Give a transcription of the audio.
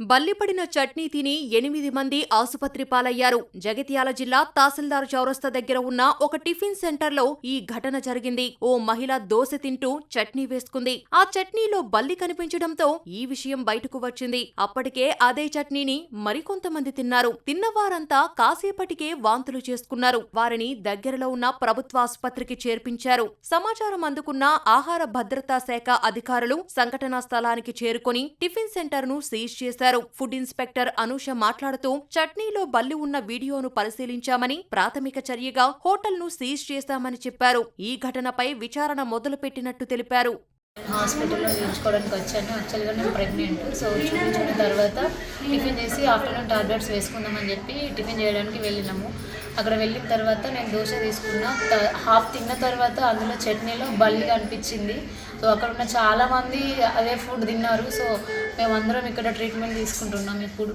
బల్లిపడిన చట్నీ తిని 8 మంది ఆసుపత్రి పాలయ్యారు. జగిత్యాల జిల్లా తహసీల్దార్ చౌరస్తా దగ్గర ఉన్న ఒక టిఫిన్ సెంటర్లో ఈ ఘటన జరిగింది. ఓ మహిళ దోశ తింటూ చట్నీ వేసుకుంది. ఆ చట్నీలో బల్లి కనిపించడంతో ఈ విషయం బయటకు వచ్చింది. అప్పటికే అదే చట్నీని మరికొంతమంది తిన్నారు. తిన్నవారంతా కాసేపటికే వాంతులు చేసుకున్నారు. వారిని దగ్గరలో ఉన్న ప్రభుత్వ ఆసుపత్రికి చేర్పించారు. సమాచారం అందుకున్న ఆహార భద్రతా శాఖ అధికారులు సంఘటనా స్థలానికి చేరుకొని టిఫిన్ సెంటర్ను సీజ్ చేశారు. ఫుడ్ ఇన్స్పెక్టర్ అనూష మాట్లాడుతూ చట్నీలో బల్లి ఉన్న వీడియోను పరిశీలించామని, ప్రాథమిక చర్యగా హోటల్ను సీజ్ చేశామని చెప్పారు. ఈ ఘటనపై విచారణ మొదలుపెట్టినట్టు తెలిపారు. హాస్పిటల్లో చూపించుకోవడానికి వచ్చాను. యాక్చువల్గా నేను ప్రెగ్నెంట్. సో చూపించుకున్న తర్వాత టిఫిన్ చేసి ఆఫ్టర్నూన్ టాబ్లెట్స్ వేసుకుందామని చెప్పి టిఫిన్ చేయడానికి వెళ్ళినాము. అక్కడ వెళ్ళిన తర్వాత నేను దోశ తీసుకున్న హాఫ్ తిన్న తర్వాత అందులో చట్నీలో బల్లి కనిపించింది. సో అక్కడ ఉన్న చాలామంది అదే ఫుడ్ తిన్నారు. సో మేమందరం ఇక్కడ ట్రీట్మెంట్ తీసుకుంటున్నాం ఇప్పుడు.